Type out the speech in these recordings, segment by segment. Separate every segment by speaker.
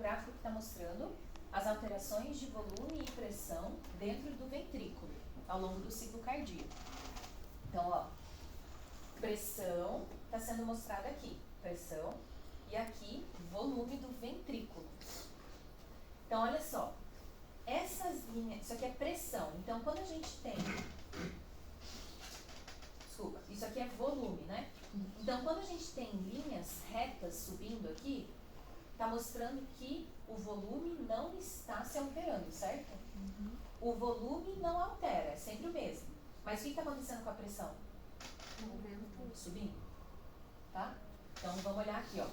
Speaker 1: gráfico que está mostrando as alterações de volume e pressão dentro do ventrículo ao longo do ciclo cardíaco. Então, ó, pressão está sendo mostrada aqui, pressão, e aqui volume do ventrículo. Então, olha só, essas linhas, isso aqui é pressão. Então, quando a gente tem, desculpa, isso aqui é volume, né? Então, quando a gente tem linhas retas subindo aqui, está mostrando que o volume não está se alterando, certo? O volume não altera, é sempre o mesmo. Mas o que está acontecendo com a pressão? Subindo, tá? Então, vamos olhar aqui, ó.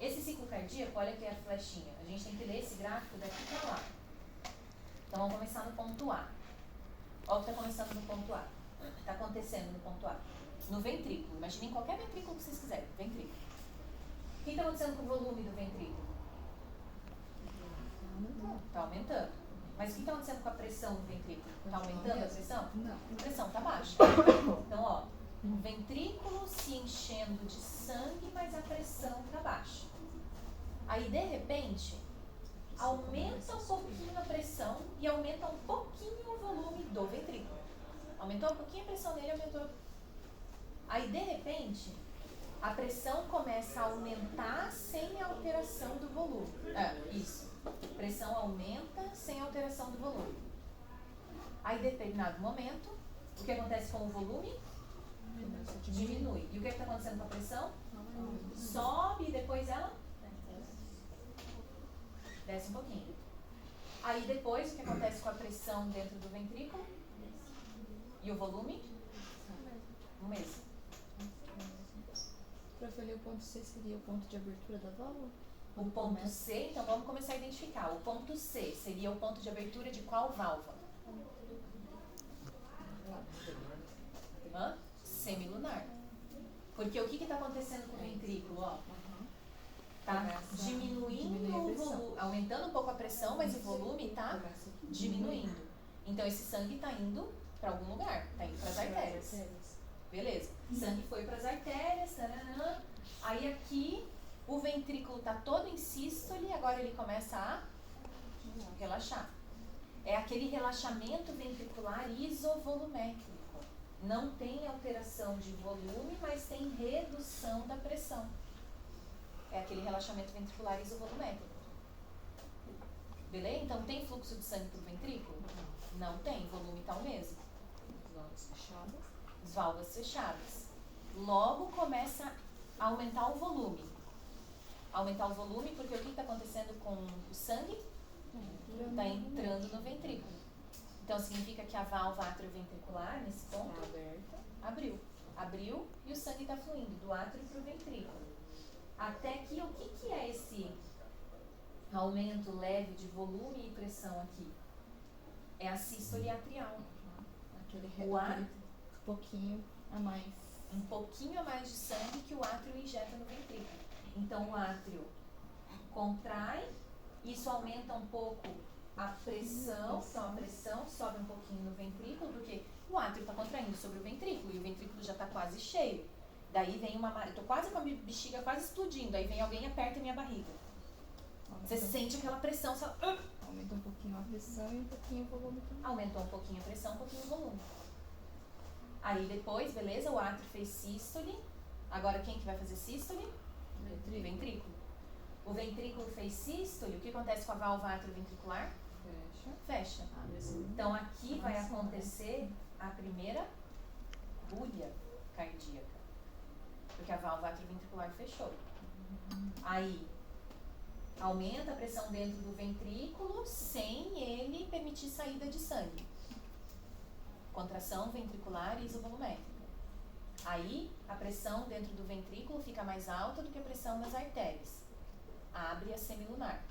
Speaker 1: Esse ciclo cardíaco, olha aqui a flechinha. A gente tem que ler esse gráfico daqui para lá. Então, vamos começar no ponto A. Olha o que está começando no ponto A. Está acontecendo no ponto A. No ventrículo. Imaginem qualquer ventrículo que vocês quiserem. Ventrículo. O que está acontecendo com o volume do ventrículo? Está aumentando. Mas o que está acontecendo com a pressão do ventrículo? Está aumentando a pressão? Não. A pressão está baixa. Então, ó, o ventrículo se enchendo de sangue, mas a pressão está baixa. Aí, de repente, aumenta um pouquinho a pressão e aumenta um pouquinho o volume do ventrículo. Aumentou um pouquinho a pressão dele, aumentou. Aí, de repente, a pressão começa a aumentar sem alteração do volume. Isso. Pressão aumenta sem alteração do volume. Aí, em determinado momento, o que acontece com o volume? Diminui. E o que está acontecendo com a pressão? Sobe e depois ela desce um pouquinho. Aí depois, o que acontece com a pressão dentro do ventrículo? E o volume? O mesmo.
Speaker 2: Prof, ali o ponto C seria o ponto de abertura da válvula?
Speaker 1: O ponto C, então vamos começar a identificar. O ponto C seria o ponto de abertura de qual válvula? Semilunar. Porque o que está acontecendo com o ventrículo? Ó? Está diminuindo o volume, aumentando um pouco a pressão, mas o volume está diminuindo. Então esse sangue está indo para algum lugar, está indo para as artérias. Beleza. Sangue foi para as artérias, taranã. Aí aqui o ventrículo está todo em sístole e agora ele começa a relaxar. É aquele relaxamento ventricular isovolumétrico. Não tem alteração de volume, mas tem redução da pressão. É aquele relaxamento ventricular isovolumétrico. Beleza? Então tem fluxo de sangue para o ventrículo? Não tem, o volume está o mesmo. As válvulas fechadas. Logo começa a aumentar o volume. Aumentar o volume porque o que está acontecendo com o sangue? Está entrando no ventrículo. Então significa que a válvula atrioventricular, nesse ponto, abriu. Abriu e o sangue está fluindo do átrio para o ventrículo. Até que, o que é esse aumento leve de volume e pressão aqui? É a sístole atrial.
Speaker 2: Aquele
Speaker 1: pouquinho a mais. Um pouquinho a mais de sangue que o átrio injeta no ventrículo. Então o átrio contrai, isso aumenta um pouco a pressão, então a pressão sobe um pouquinho no ventrículo, porque o átrio está contraindo sobre o ventrículo e o ventrículo já está quase cheio. Daí vem eu tô quase com a bexiga quase explodindo, aí vem alguém e aperta a minha barriga. Você sente aquela pressão, você
Speaker 2: aumenta um pouquinho a pressão e um pouquinho o volume também.
Speaker 1: Aumentou um pouquinho a pressão, um pouquinho o volume. Aí depois, beleza, o átrio fez sístole. Agora quem que vai fazer sístole? Ventrículo. O ventrículo fez sístole, o que acontece com a válvula atrioventricular? Fecha. Então aqui vai acontecer a primeira bulha cardíaca. Porque a válvula atrioventricular fechou. Aí, aumenta a pressão dentro do ventrículo sem ele permitir saída de sangue. Contração ventricular isovolumétrica. Aí, a pressão dentro do ventrículo fica mais alta do que a pressão das artérias. Abre a semilunar.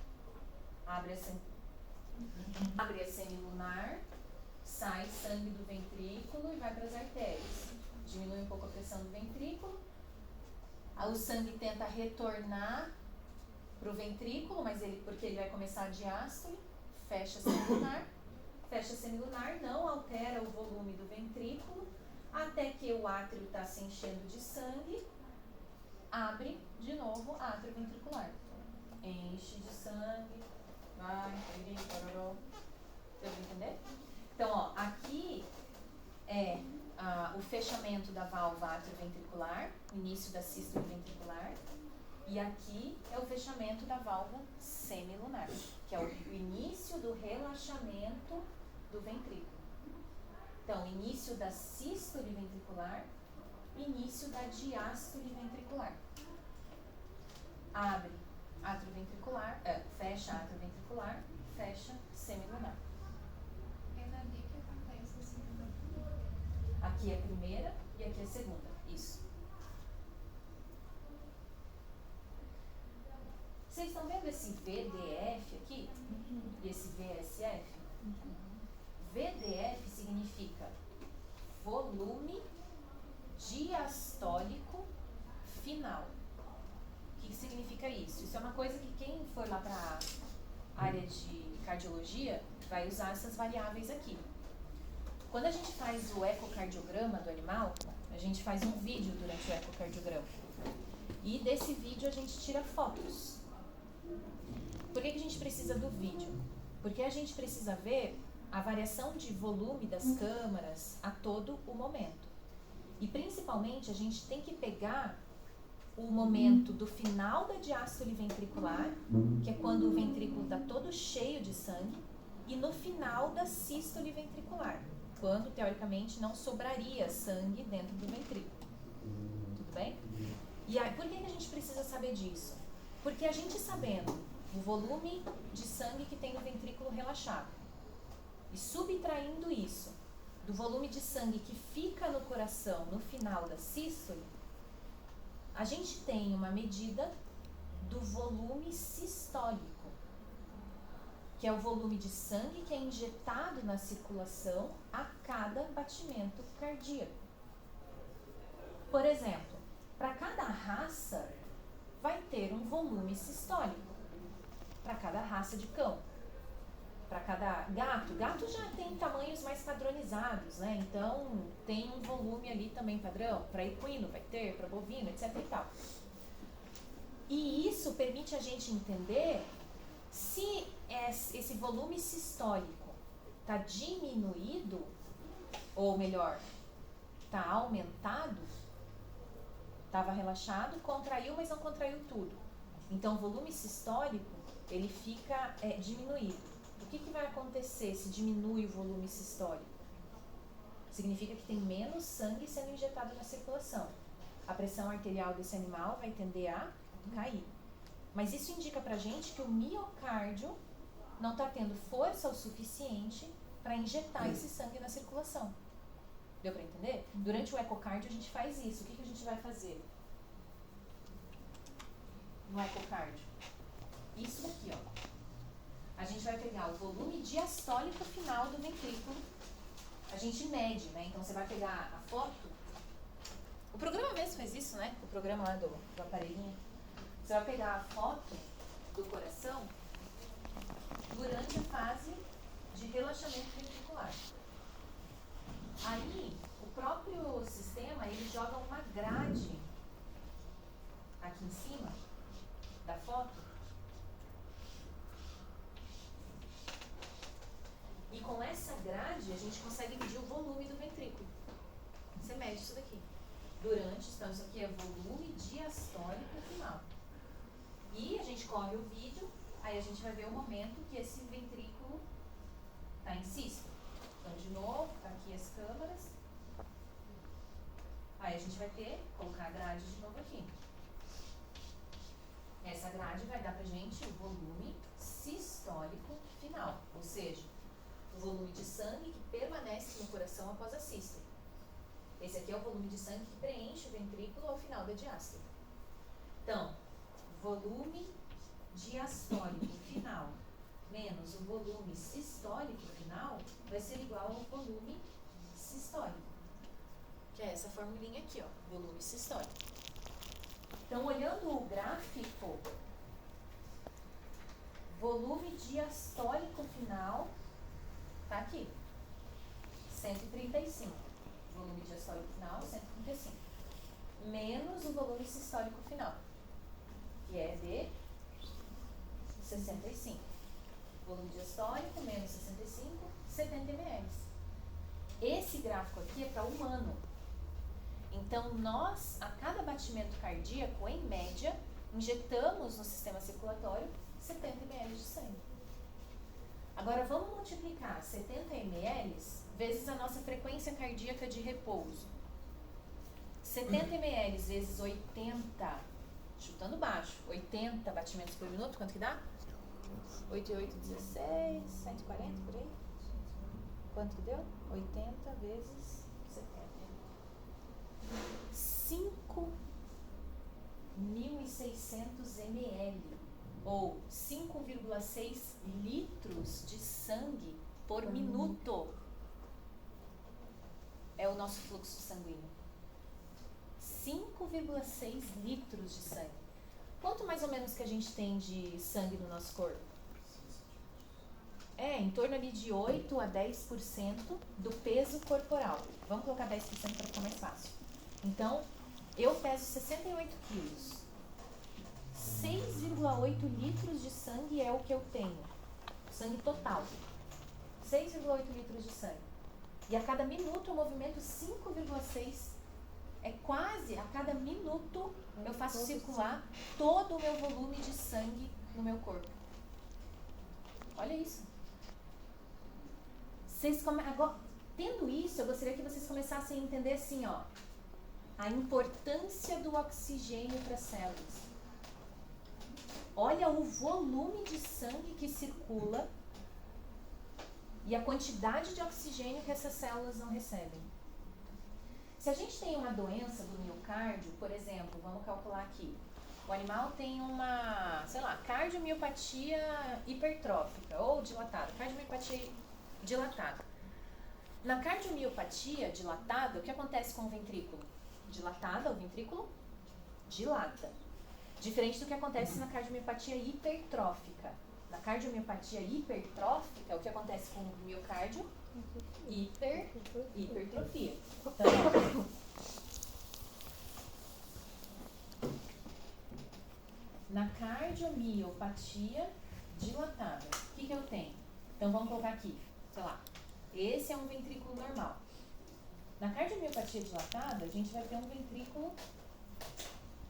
Speaker 1: Abre a semilunar, sai sangue do ventrículo e vai para as artérias. Diminui um pouco a pressão do ventrículo. O sangue tenta retornar para o ventrículo, mas porque ele vai começar a diástole, fecha a semilunar. Fecha a semilunar, não altera o volume do ventrículo, até que o átrio está se enchendo de sangue, abre de novo a átrio ventricular. enche de sangue, vai, pororó. Deu pra entender? Então, ó, aqui é o fechamento da válvula atrioventricular, início da sístole ventricular, e aqui é o fechamento da válvula semilunar, que é o início do relaxamento do ventrículo. Então, início da sístole ventricular, início da diástole ventricular. Abre atrioventricular, fecha atrioventricular, fecha semilunar.
Speaker 3: É dali que acontece a segunda.
Speaker 1: Aqui é a primeira e aqui é a segunda. Isso. Vocês estão vendo esse VDF aqui? E esse VSF? VDF significa volume diastólico final. O que significa isso? Isso é uma coisa que quem for lá para a área de cardiologia vai usar essas variáveis aqui. Quando a gente faz o ecocardiograma do animal, a gente faz um vídeo durante o ecocardiograma. E desse vídeo a gente tira fotos. Por que a gente precisa do vídeo? Porque a gente precisa ver a variação de volume das câmaras a todo o momento. E principalmente a gente tem que pegar o momento do final da diástole ventricular, que é quando o ventrículo está todo cheio de sangue, e no final da sístole ventricular, quando teoricamente não sobraria sangue dentro do ventrículo. Tudo bem? E aí, por que a gente precisa saber disso? Porque a gente sabendo o volume de sangue que tem no ventrículo relaxado e subtraindo isso do volume de sangue que fica no coração no final da sístole, a gente tem uma medida do volume sistólico, que é o volume de sangue que é injetado na circulação a cada batimento cardíaco. Por exemplo, para cada raça vai ter um volume sistólico, para cada raça de cão. Para cada gato já tem tamanhos mais padronizados, né? Então tem um volume ali também padrão. Para equino vai ter, para bovino, etc e tal. E isso permite a gente entender se esse volume sistólico está diminuído, ou melhor, está aumentado. Estava relaxado, contraiu, mas não contraiu tudo. Então o volume sistólico ele fica diminuído. O que vai acontecer se diminui o volume sistólico? Significa que tem menos sangue sendo injetado na circulação. A pressão arterial desse animal vai tender a cair. Mas isso indica pra gente que o miocárdio não está tendo força o suficiente para injetar esse sangue na circulação. Deu para entender? Durante o ecocardio a gente faz isso. O que a gente vai fazer no ecocardio? Isso daqui, ó. A gente vai pegar o volume diastólico final do ventrículo. A gente mede, né? Então você vai pegar a foto. O programa mesmo fez isso, né? O programa lá do aparelhinho. Você vai pegar a foto do coração durante a fase de relaxamento ventricular. Aí, o próprio sistema, ele joga uma grade aqui em cima da foto. E com essa grade, a gente consegue medir o volume do ventrículo. Você mede isso daqui. Então isso aqui é volume diastólico final. E a gente corre o vídeo, aí a gente vai ver o momento que esse ventrículo está em sístole. Então, de novo, tá aqui as câmaras. Aí a gente vai colocar a grade de novo aqui. Essa grade vai dar pra gente o volume sistólico final, ou seja, o volume de sangue que permanece no coração após a sístole. Esse aqui é o volume de sangue que preenche o ventrículo ao final da diástole. Então, volume diastólico final menos o volume sistólico final vai ser igual ao volume sistólico. Que é essa formulinha aqui, ó, volume sistólico. Então, olhando o gráfico, volume diastólico final tá aqui, 135. Volume diastólico final, 135. Menos o volume sistólico final, que é de 65. Volume diastólico menos 65, 70 ml. Esse gráfico aqui é para humano. Então, nós, a cada batimento cardíaco, em média, injetamos no sistema circulatório 70 ml de sangue. Agora, vamos multiplicar 70 ml vezes a nossa frequência cardíaca de repouso. 70 ml vezes 80, chutando baixo, 80 batimentos por minuto, quanto que dá? 8 e 8, 16, 140 por aí? Quanto que deu? 80 vezes 70. 5.600 ml, ou 5,6 litros de sangue por minuto. É o nosso fluxo sanguíneo. 5,6 litros de sangue. Quanto mais ou menos que a gente tem de sangue no nosso corpo? Em torno ali de 8 a 10% do peso corporal. Vamos colocar 10% para ficar mais fácil. Então, eu peso 68 quilos. 6,8 litros de sangue é o que eu tenho. Sangue total. 6,8 litros de sangue. E a cada minuto eu movimento 5,6. É quase a cada minuto eu faço circular todo o meu volume de sangue no meu corpo. Olha isso. Agora, tendo isso, eu gostaria que vocês começassem a entender assim, ó, a importância do oxigênio para as células. Olha o volume de sangue que circula e a quantidade de oxigênio que essas células não recebem. Se a gente tem uma doença do miocárdio, por exemplo, vamos calcular aqui. O animal tem uma, cardiomiopatia hipertrófica ou dilatada. Cardiomiopatia dilatada. Na cardiomiopatia dilatada, o que acontece com o ventrículo? Dilatada, o ventrículo dilata. Diferente do que acontece na cardiomiopatia hipertrófica. Na cardiomiopatia hipertrófica, o que acontece com o miocárdio? Hipertrofia. Então, na cardiomiopatia dilatada, o que eu tenho? Então, vamos colocar aqui, esse é um ventrículo normal. Na cardiomiopatia dilatada, a gente vai ter um ventrículo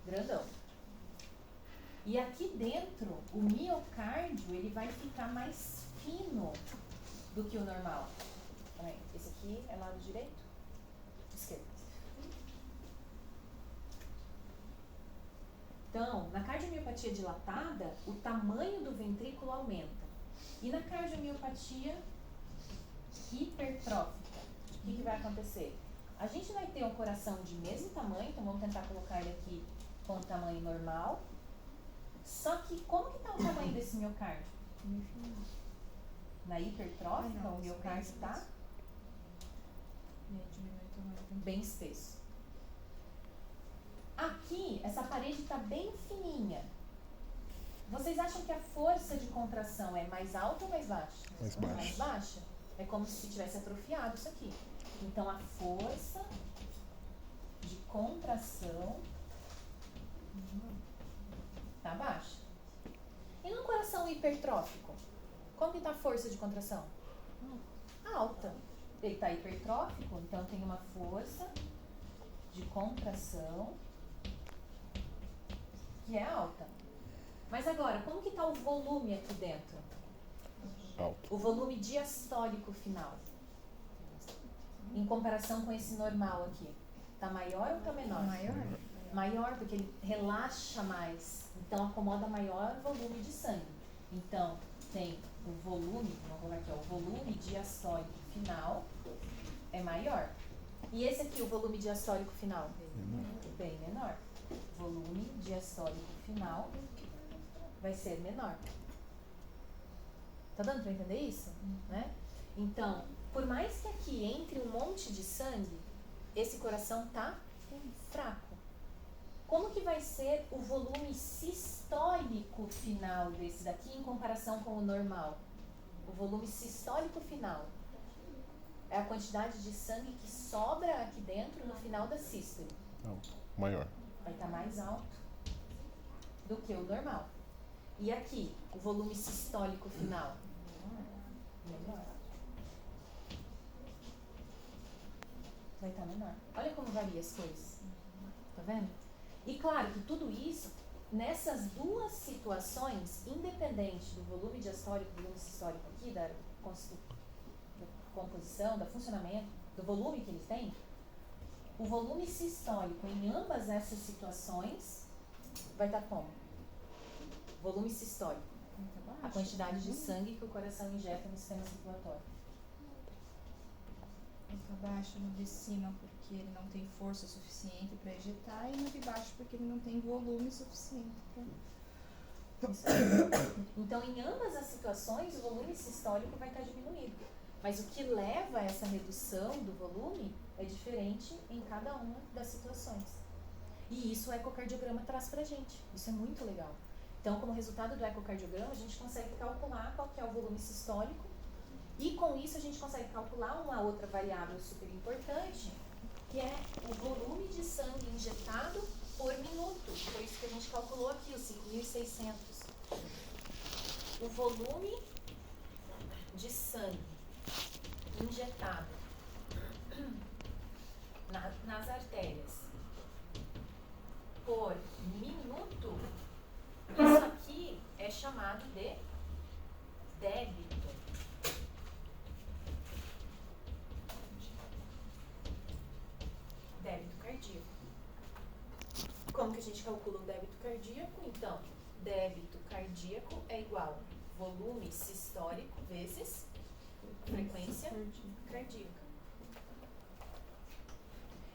Speaker 1: grandão. E aqui dentro, o miocárdio, ele vai ficar mais fino do que o normal. Esse aqui é lado direito? Esquerdo. Então, na cardiomiopatia dilatada, o tamanho do ventrículo aumenta. E na cardiomiopatia hipertrófica, o que vai acontecer? A gente vai ter um coração de mesmo tamanho, então vamos tentar colocar ele aqui com o tamanho normal. Só que como que está o tamanho desse miocárdio? Na hipertrófica, o miocárdio está bem espesso. Aqui, essa parede está bem fininha. Vocês acham que a força de contração é mais alta ou mais baixa? Mais baixa. É como se tivesse atrofiado isso aqui. Então, a força de contração está baixa. E no coração hipertrófico, como que está a força de contração? Alta. Ele está hipertrófico, então tem uma força de contração que é alta. Mas agora, como que está o volume aqui dentro?
Speaker 4: Alto.
Speaker 1: O volume diastólico final. Em comparação com esse normal aqui. Está maior ou está menor?
Speaker 2: Maior.
Speaker 1: Maior, porque ele relaxa mais. Então, acomoda maior volume de sangue. Então, tem o volume, vamos colocar aqui, o volume diastólico final é maior. E esse aqui, o volume diastólico final? Bem menor. Volume diastólico final vai ser menor. Tá dando para entender isso? Né? Então, por mais que aqui entre um monte de sangue, esse coração tá fraco. Como que vai ser o volume sistólico final desse daqui em comparação com o normal? O volume sistólico final é a quantidade de sangue que sobra aqui dentro no final da sístole.
Speaker 4: Maior.
Speaker 1: Vai estar mais alto do que o normal. E aqui, o volume sistólico final? Menor. Vai estar menor. Olha como varia as coisas. Tá vendo? E claro que tudo isso, nessas duas situações, independente do volume diastólico e do volume sistólico aqui, da composição, do funcionamento, do volume que ele tem, o volume sistólico em ambas essas situações vai estar como? Volume sistólico. A quantidade de sangue que o coração injeta no sistema circulatório.
Speaker 2: Muito abaixo no de cima porque ele não tem força suficiente para ejetar e no de baixo porque ele não tem volume suficiente para...
Speaker 1: Então, em ambas as situações, o volume sistólico vai estar diminuído. Mas o que leva a essa redução do volume é diferente em cada uma das situações. E isso o ecocardiograma traz pra gente. Isso é muito legal. Então, como resultado do ecocardiograma, a gente consegue calcular qual que é o volume sistólico e com isso a gente consegue calcular uma outra variável super importante, que é o volume de sangue injetado por minuto. Foi isso que a gente calculou aqui, os 5.600. O volume de sangue injetado nas artérias por minuto, isso aqui é chamado de débito. Débito cardíaco. Como que a gente calcula o débito cardíaco? Então, débito cardíaco é igual volume sistólico vezes frequência cardíaca.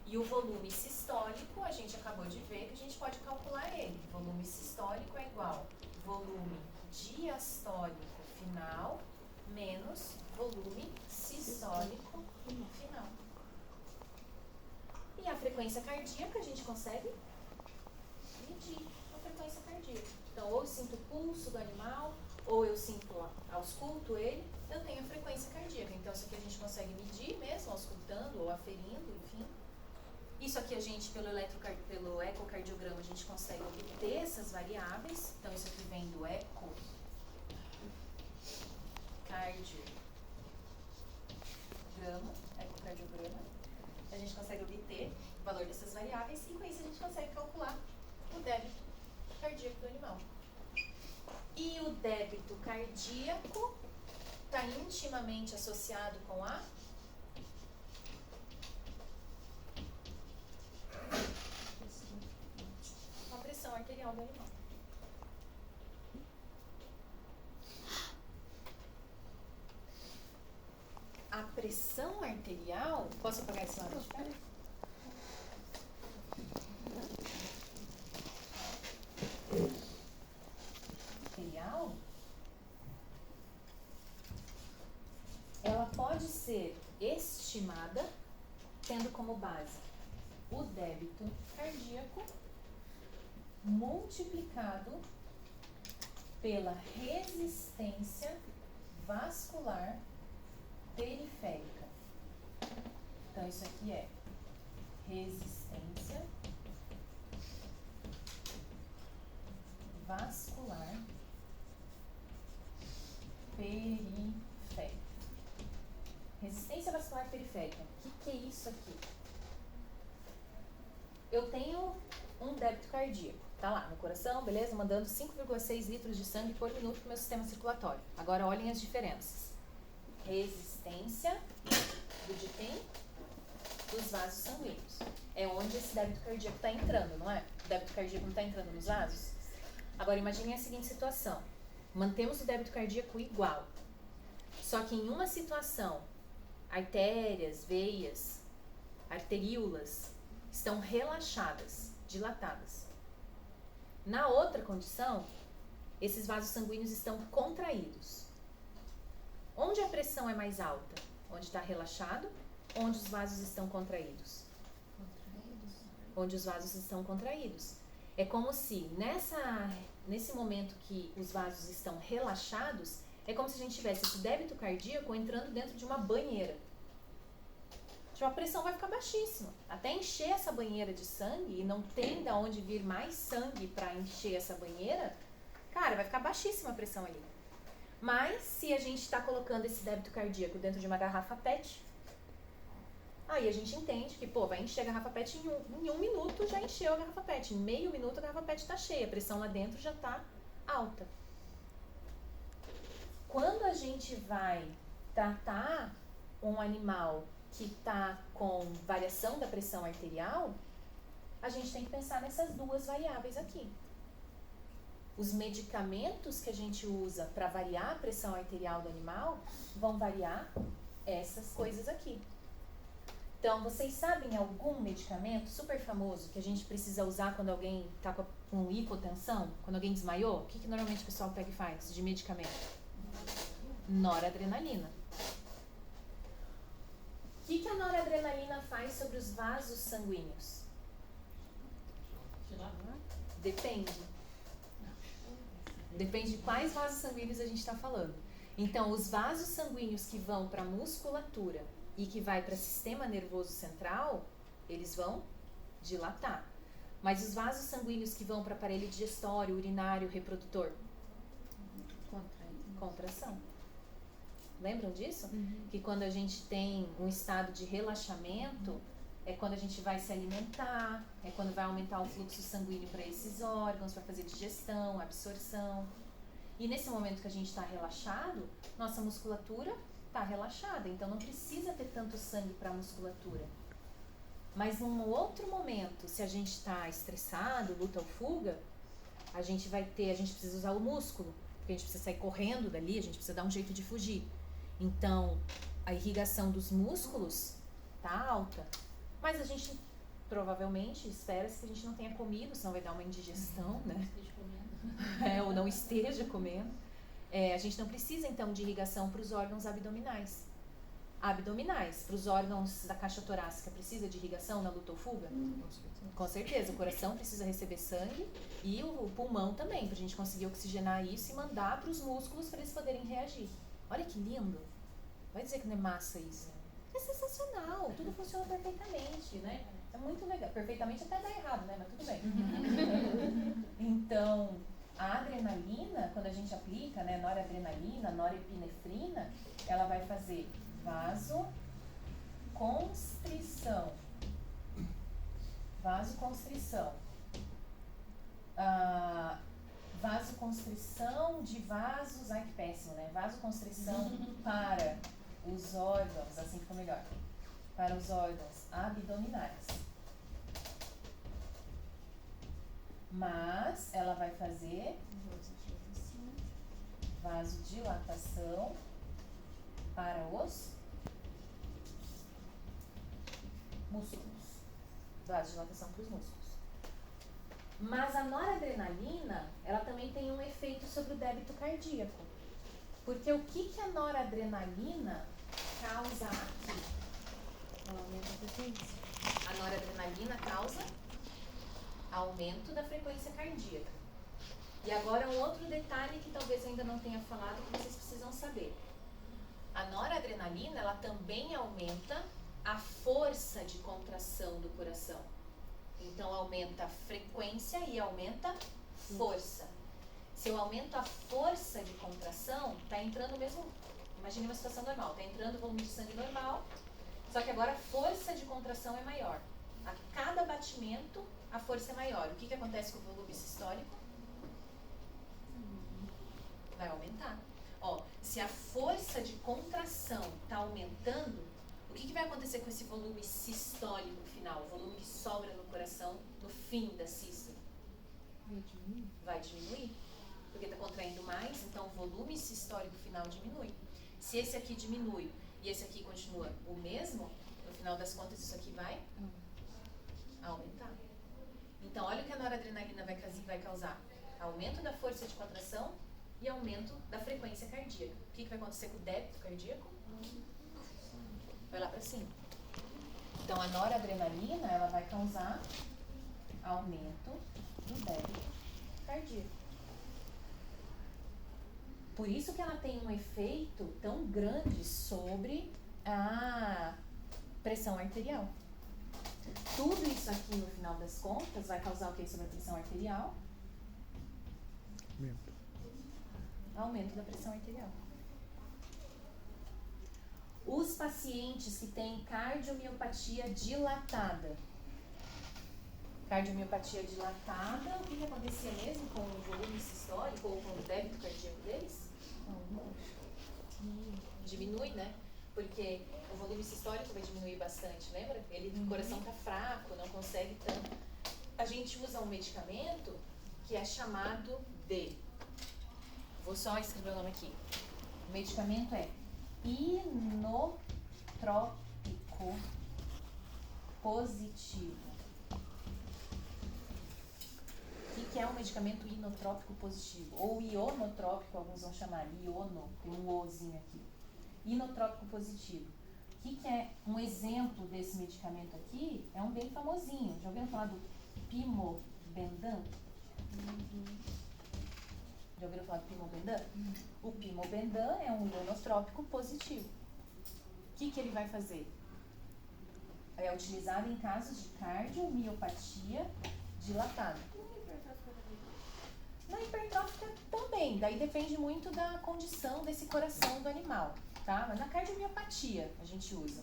Speaker 1: E o volume sistólico, a gente acabou de ver que a gente pode calcular ele. Volume sistólico é igual volume diastólico final menos volume sistólico final. E a frequência cardíaca a gente consegue medir a frequência cardíaca. Então, ou eu sinto o pulso do animal, ou eu ausculto ele, eu tenho a frequência cardíaca. Então, isso aqui a gente consegue medir mesmo, auscultando ou aferindo, enfim. Isso aqui a gente, pelo ecocardiograma, a gente consegue obter essas variáveis. Então, isso aqui vem do ecocardiograma. A gente consegue obter o valor dessas variáveis e com isso a gente consegue calcular o débito cardíaco do animal. E o débito cardíaco está intimamente associado com a pressão arterial do animal. A pressão arterial, posso apagar esse lado de cá? Arterial, ela pode ser estimada tendo como base o débito cardíaco multiplicado pela resistência vascular periférica. Então, isso aqui é resistência vascular periférica. Resistência vascular periférica. O que é isso aqui? Eu tenho um débito cardíaco. Tá lá no coração, beleza? Mandando 5,6 litros de sangue por minuto para o meu sistema circulatório. Agora, olhem as diferenças. Resistência do de quem? Dos vasos sanguíneos. É onde esse débito cardíaco está entrando, não é? O débito cardíaco não está entrando nos vasos? Agora, imagine a seguinte situação. Mantemos o débito cardíaco igual. Só que em uma situação, artérias, veias, arteríolas estão relaxadas, dilatadas. Na outra condição, esses vasos sanguíneos estão contraídos. Onde a pressão é mais alta? Onde está relaxado? Onde os vasos estão contraídos? Onde os vasos estão contraídos. É como se nesse momento que os vasos estão relaxados, é como se a gente tivesse esse débito cardíaco entrando dentro de uma banheira. A pressão vai ficar baixíssima. Até encher essa banheira de sangue, e não tem de onde vir mais sangue para encher essa banheira, cara, vai ficar baixíssima a pressão ali. Mas se a gente está colocando esse débito cardíaco dentro de uma garrafa PET, aí a gente entende que, vai encher a garrafa PET em 1 minuto, já encheu a garrafa PET. Em meio minuto a garrafa PET está cheia, a pressão lá dentro já está alta. Quando a gente vai tratar um animal que está com variação da pressão arterial, a gente tem que pensar nessas 2 variáveis aqui. Os medicamentos que a gente usa para variar a pressão arterial do animal vão variar essas coisas aqui. Então, vocês sabem algum medicamento super famoso que a gente precisa usar quando alguém está com hipotensão? Quando alguém desmaiou? O que normalmente o pessoal pega e faz de medicamento? Noradrenalina. O que a noradrenalina faz sobre os vasos sanguíneos? Depende. Depende de quais vasos sanguíneos a gente está falando. Então, os vasos sanguíneos que vão para a musculatura e que vai para o sistema nervoso central, eles vão dilatar. Mas os vasos sanguíneos que vão para o aparelho digestório, urinário, reprodutor? Contração. Lembram disso? Que quando a gente tem um estado de relaxamento, é quando a gente vai se alimentar, é quando vai aumentar o fluxo sanguíneo para esses órgãos, para fazer digestão, absorção. E nesse momento que a gente está relaxado, nossa musculatura está relaxada, então não precisa ter tanto sangue para a musculatura. Mas num outro momento, se a gente está estressado, luta ou fuga, a gente precisa usar o músculo, porque a gente precisa sair correndo dali, a gente precisa dar um jeito de fugir. Então, a irrigação dos músculos está alta. Mas a gente provavelmente espera-se que a gente não tenha comido, senão vai dar uma indigestão, né? Ou não esteja comendo. A gente não precisa, então, de irrigação para os órgãos abdominais. Para os órgãos da caixa torácica, precisa de irrigação na luta ou fuga? Com certeza. O coração precisa receber sangue e o pulmão também, para a gente conseguir oxigenar isso e mandar para os músculos para eles poderem reagir. Olha que lindo. Vai dizer que não é massa isso? É sensacional, tudo funciona perfeitamente, né? É muito legal. Perfeitamente até dá errado, né? Mas tudo bem. Então, a adrenalina, quando a gente aplica, né, noradrenalina, norepinefrina, ela vai fazer vasoconstrição. Vasoconstrição de vasos, ai que péssimo, né? Vasoconstrição para os órgãos, assim ficou melhor, para os órgãos abdominais. Mas ela vai fazer vasodilatação para os músculos. Vasodilatação para os músculos. Mas a noradrenalina, ela também tem um efeito sobre o débito cardíaco. Porque o que a noradrenalina causa aqui? Ela aumenta a frequência. A noradrenalina causa aumento da frequência cardíaca. E agora um outro detalhe que talvez ainda não tenha falado que vocês precisam saber. A noradrenalina, ela também aumenta a força de contração do coração. Então aumenta a frequência e aumenta a força. Se eu aumento a força de contração, está entrando mesmo, imagine uma situação normal, está entrando o volume de sangue normal, só que agora a força de contração é maior. A cada batimento, a força é maior. O que acontece com o volume sistólico? Vai aumentar. Se a força de contração está aumentando, o que vai acontecer com esse volume sistólico final? O volume que sobra no coração no fim da sístole? Vai diminuir. Porque está contraindo mais, então o volume sistólico final diminui. Se esse aqui diminui e esse aqui continua o mesmo, no final das contas isso aqui vai aumentar. Então olha o que a noradrenalina vai causar. Aumento da força de contração e aumento da frequência cardíaca. O que vai acontecer com o débito cardíaco? Vai lá para cima. Então a noradrenalina, ela vai causar aumento do débito cardíaco. Por isso que ela tem um efeito tão grande sobre a pressão arterial. Tudo isso aqui, no final das contas, vai causar o que sobre a pressão arterial? aumento da pressão arterial. Os pacientes que têm cardiomiopatia dilatada. Cardiomiopatia dilatada, o que acontecia mesmo com o volume sistólico ou com o débito cardíaco deles? Diminui, né? Porque o volume sistólico vai diminuir bastante, lembra? O coração está fraco, não consegue tanto. A gente usa um medicamento que é chamado de... Vou só escrever o nome aqui. O medicamento é inotrópico positivo. O que é um medicamento inotrópico positivo? Ou ionotrópico, alguns vão chamar. Iono, tem um ozinho aqui. Inotrópico positivo. O que é um exemplo desse medicamento aqui? É um bem famosinho. Já ouviram falar do Pimobendan? Já ouviram falar do Pimobendan? O Pimobendan é um ionotrópico positivo. O que ele vai fazer? É utilizado em casos de cardiomiopatia dilatada. Na hipertrófica também, daí depende muito da condição desse coração do animal, tá? Mas na cardiomiopatia a gente usa.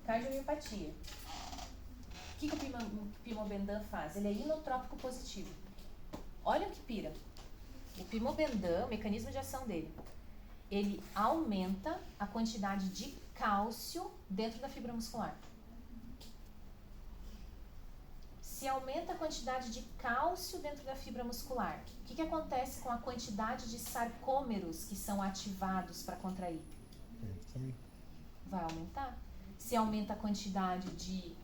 Speaker 1: Cardiomiopatia. O que o Pimobendan faz? Ele é inotrópico positivo. Olha o que pira. O Pimobendan, o mecanismo de ação dele, ele aumenta a quantidade de cálcio dentro da fibra muscular. Se aumenta a quantidade de cálcio dentro da fibra muscular, o que acontece com a quantidade de sarcômeros que são ativados para contrair? Vai aumentar. Se aumenta a quantidade de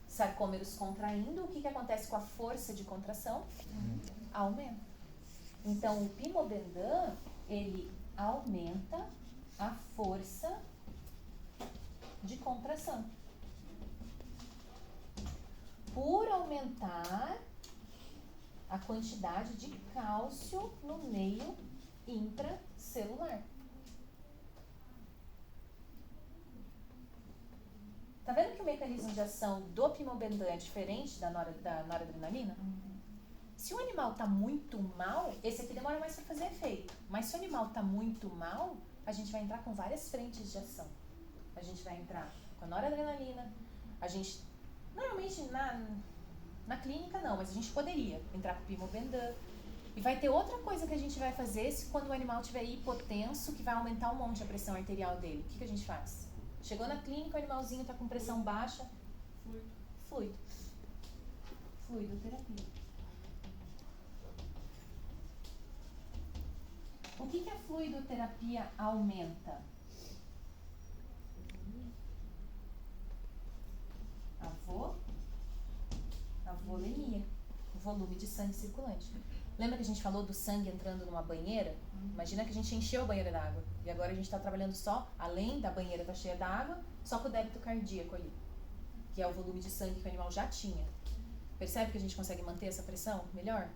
Speaker 1: sarcômeros contraindo, o que acontece com a força de contração? Aumenta. Então, o Pimobendan, ele aumenta a força de contração. Por aumentar a quantidade de cálcio no meio intracelular. Tá vendo que o mecanismo de ação do Pimobendan é diferente da noradrenalina? Se o animal tá muito mal, esse aqui demora mais para fazer efeito. Mas se o animal tá muito mal, a gente vai entrar com várias frentes de ação. A gente vai entrar com a noradrenalina, a gente... Normalmente na clínica não, mas a gente poderia entrar com o Pimobendan. E vai ter outra coisa que a gente vai fazer quando o animal estiver hipotenso, que vai aumentar um monte a pressão arterial dele. O que a gente faz? Chegou na clínica, o animalzinho está com pressão baixa. Fluido. Fluidoterapia. O que a fluidoterapia aumenta? A volemia, o volume de sangue circulante. Lembra que a gente falou do sangue entrando numa banheira? Imagina que a gente encheu a banheira d'água e agora a gente está trabalhando só, além da banheira estar cheia d'água, só com o débito cardíaco ali, que é o volume de sangue que o animal já tinha. Percebe que a gente consegue manter essa pressão melhor?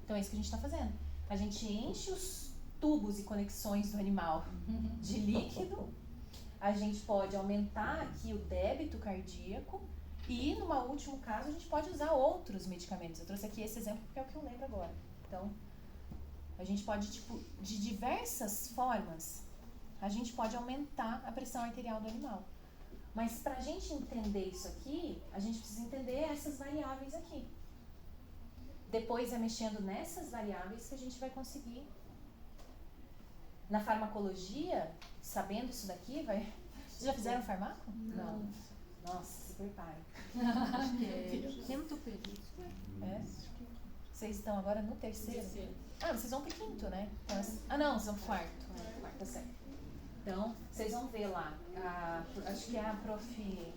Speaker 1: Então é isso que a gente está fazendo. A gente enche os tubos e conexões do animal de líquido, a gente pode aumentar aqui o débito cardíaco e, num último caso, a gente pode usar outros medicamentos. Eu trouxe aqui esse exemplo porque é o que eu lembro agora. Então, a gente pode, de diversas formas, a gente pode aumentar a pressão arterial do animal. Mas para a gente entender isso aqui, a gente precisa entender essas variáveis aqui. Depois é mexendo nessas variáveis que a gente vai conseguir. Na farmacologia, sabendo isso daqui, vai... Vocês já fizeram farmaco? Não. Nossa, se preparem.
Speaker 2: Acho que é quinto período.
Speaker 1: É? Vocês estão agora no terceiro? Ah, vocês vão pro quinto, né? Então, não, vocês vão pro quarto. Quarto, tá certo. Então, vocês vão ver lá, acho que é a prof.